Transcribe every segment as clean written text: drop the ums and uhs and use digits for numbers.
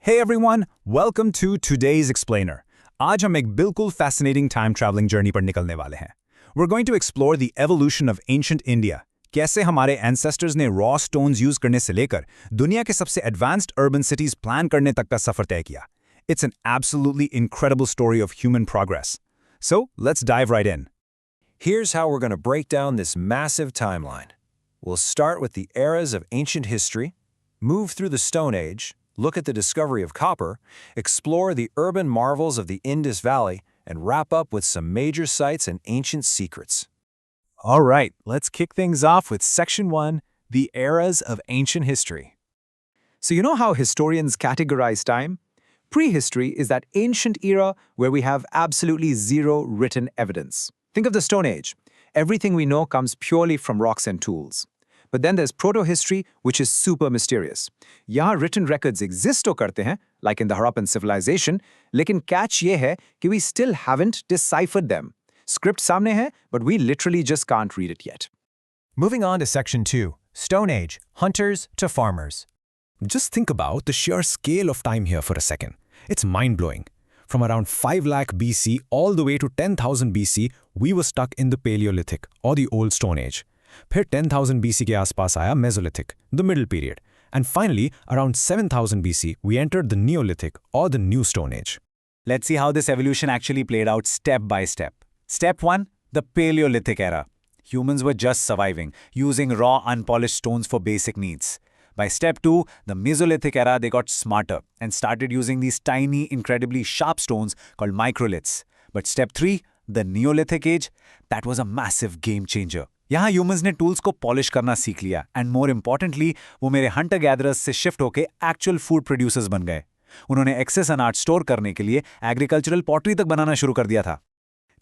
Hey everyone, welcome to today's explainer. आज हम एक बिल्कुल fascinating time traveling journey पर निकलने वाले हैं. We're going to explore the evolution of ancient India. कैसे हमारे ancestors ने raw stones use करने से लेकर दुनिया के सबसे advanced urban cities plan करने तक का सफर तय किया. It's an absolutely incredible story of human progress. So, let's dive right in. Here's how we're going to break down this massive timeline. We'll start with the eras of ancient history, move through the Stone Age, look at the discovery of copper, explore the urban marvels of the Indus Valley, and wrap up with some major sites and ancient secrets. All right, let's kick things off with Section 1, the eras of ancient history. So you know how historians categorize time? Prehistory is that ancient era where we have absolutely zero written evidence. Think of the Stone Age. Everything we know comes purely from rocks and tools. But then there's proto-history, which is super mysterious. यहाँ written records exist तो करते हैं, like in the Harappan civilization, लेकिन catch ये है कि we still haven't deciphered them. Script सामने है, but we literally just can't read it yet. Moving on to Section 2, Stone Age, Hunters to Farmers. Just think about the sheer scale of time here for a second. It's mind-blowing. From around 5 lakh BC all the way to 10,000 BC, we were stuck in the Paleolithic, or the Old Stone Age. फिर 10,000 BC के आसपास आया Mesolithic, the middle period. And finally, around 7,000 BC, we entered the Neolithic, or the New Stone Age. Let's see how this evolution actually played out step by step. Step 1, the Paleolithic era. Humans were just surviving, using raw, unpolished stones for basic needs. By step 2, the Mesolithic era, they got smarter and started using these tiny, incredibly sharp stones called microliths. But step 3, the Neolithic Age, that was a massive game changer. यहाँ humans ने tools को polish करना सीख लिया and more importantly, वो मेरे hunter gatherers से shift होके actual food producers बन गए. उन्होंने excess अनाज store करने के लिए agricultural pottery तक बनाना शुरू कर दिया था.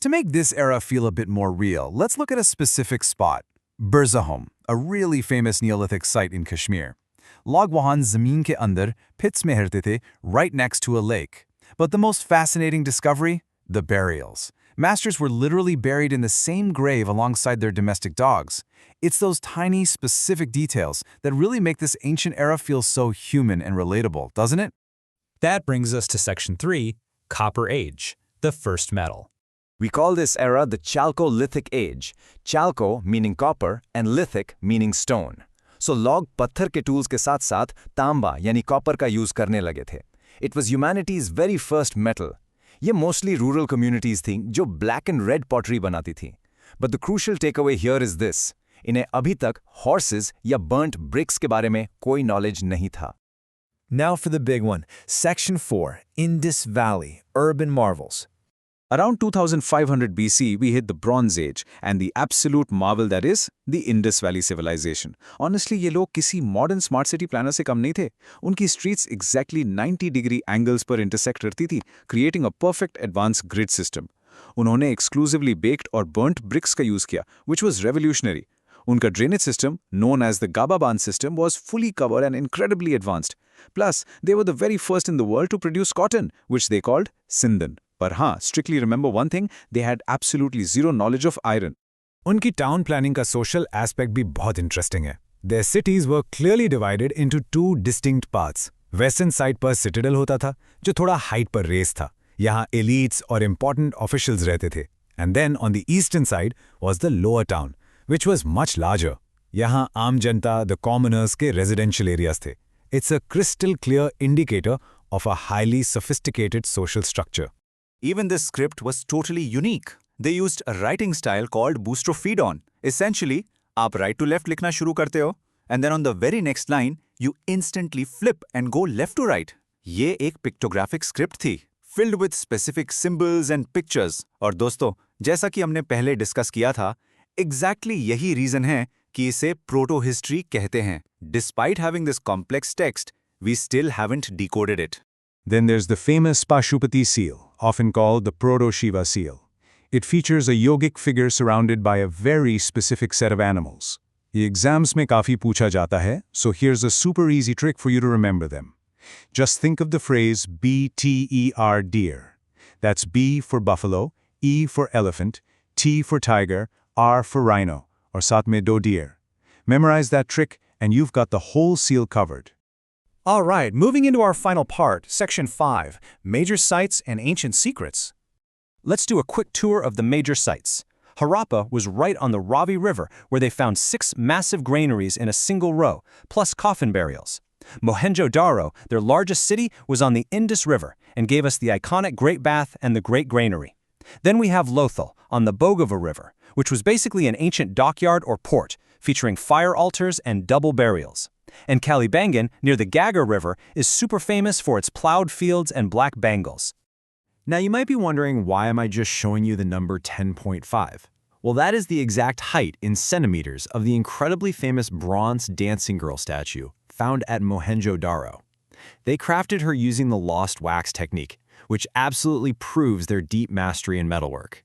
To make this era feel a bit more real, let's look at a specific spot. Burzahom, a really famous Neolithic site in Kashmir. Log wahan zameen ke andar pits mein hirte the, right next to a lake. But the most fascinating discovery? The burials. Masters were literally buried in the same grave alongside their domestic dogs. It's those tiny, specific details that really make this ancient era feel so human and relatable, doesn't it? That brings us to Section 3, Copper Age, the first metal. We call this era the Chalcolithic Age. Chalco meaning copper and lithic meaning stone. So log पत्थर के tools के साथ-साथ तांबा यानी copper का use करने लगे थे. It was humanity's very first metal. ये mostly rural communities थीं जो black and red pottery बनाती थीं. But the crucial takeaway here is this. इन्हें अभी तक horses या burnt bricks के बारे में कोई knowledge नहीं था. Now for the big one, Section 4, Indus Valley, Urban Marvels. Around 2500 BC, we hit the Bronze Age and the absolute marvel that is the Indus Valley civilization. Honestly, ये लोग किसी modern smart city planner से कम नहीं थे. उनकी streets exactly 90-degree angles पर intersect करती थी, creating a perfect advanced grid system. उन्होंने exclusively baked और burnt bricks का use किया, which was revolutionary. उनका drainage system, known as the Gababan system, was fully covered and incredibly advanced. Plus, they were the very first in the world to produce cotton, which they called Sindhan. पर हाँ, strictly remember one thing, they had absolutely zero knowledge of iron. उनकी town planning का social aspect भी बहुत interesting है. Their cities were clearly divided into two distinct parts. Western side पर Citadel होता था, जो थोड़ा हाइट पर रेस था. यहाँ एलिट्स और इम्पोर्टेंट ऑफिशियल्स रहते थे. And then on the eastern side was the lower town, which was much larger. यहाँ आम जनता, द कॉमनर्स के रेजिडेंशियल एरियाज थे. It's a crystal clear indicator of a highly sophisticated social structure. Even this script was totally unique. They used a writing style called boustrophédon. Essentially, आप right to left लिखना शुरू करते हो, and then on the very next line, you instantly flip and go left to right. ये एक pictographic script थी, filled with specific symbols and pictures. और दोस्तों, जैसा कि हमने पहले डिस्कस किया था, exactly यही reason है कि इसे proto-history कहते हैं. Despite having this complex text, we still haven't decoded it. Then there's the famous Pashupati seal, often called the Proto-Shiva seal. It features a yogic figure surrounded by a very specific set of animals. ये exams में काफी पूछा जाता है, so here's a super easy trick for you to remember them. Just think of the phrase BTER deer. That's B for buffalo, E for elephant, T for tiger, R for rhino, और साथ में दो deer. Memorize that trick and you've got the whole seal covered. All right, moving into our final part, Section 5, Major Sites and Ancient Secrets. Let's do a quick tour of the major sites. Harappa was right on the Ravi River, where they found 6 massive granaries in a single row, plus coffin burials. Mohenjo-Daro, their largest city, was on the Indus River and gave us the iconic Great Bath and the Great Granary. Then we have Lothal, on the Bhogava River, which was basically an ancient dockyard or port, featuring fire altars and double burials. And Kalibangan, near the Gagar River, is super famous for its plowed fields and black bangles. Now you might be wondering, why am I just showing you the number 10.5? Well, that is the exact height in centimeters of the incredibly famous bronze dancing girl statue found at Mohenjo-Daro. They crafted her using the lost wax technique, which absolutely proves their deep mastery in metalwork.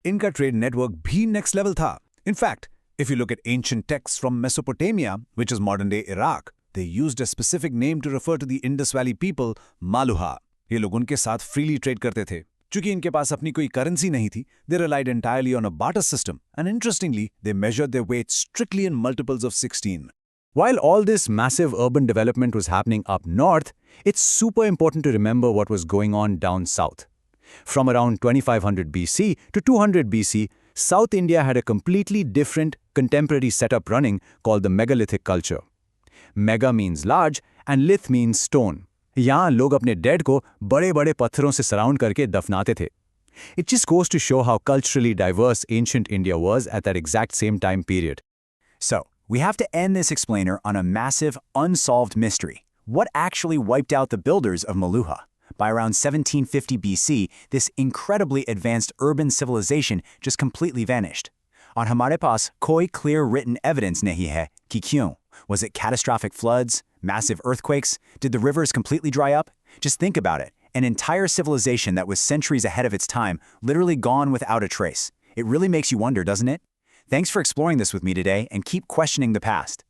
इनका trade network भी next level था. In fact, if you look at ancient texts from Mesopotamia, which is modern-day Iraq, they used a specific name to refer to the Indus Valley people, Maluha. ये लोग उनके साथ freely trade करते थे. चूंकि इनके पास अपनी कोई currency नहीं थी, they relied entirely on a barter system, and interestingly, they measured their weight strictly in multiples of 16. While all this massive urban development was happening up north, it's super important to remember what was going on down south. From around 2500 BC to 200 BC, South India had a completely different contemporary setup running called the megalithic culture. Mega means large and lith means stone. यहाँ लोग अपने dead को बड़े-बड़े पत्थरों से surround करके दफनाते थे. It just goes to show how culturally diverse ancient India was at that exact same time period. So, we have to end this explainer on a massive, unsolved mystery. What actually wiped out the builders of Maluha? By around 1750 BC, this incredibly advanced urban civilization just completely vanished. On हमारे पास कोई clear written evidence नहीं है कि क्यों. Was it catastrophic floods? Massive earthquakes? Did the rivers completely dry up? Just think about it. An entire civilization that was centuries ahead of its time, literally gone without a trace. It really makes you wonder, doesn't it? Thanks for exploring this with me today, and keep questioning the past.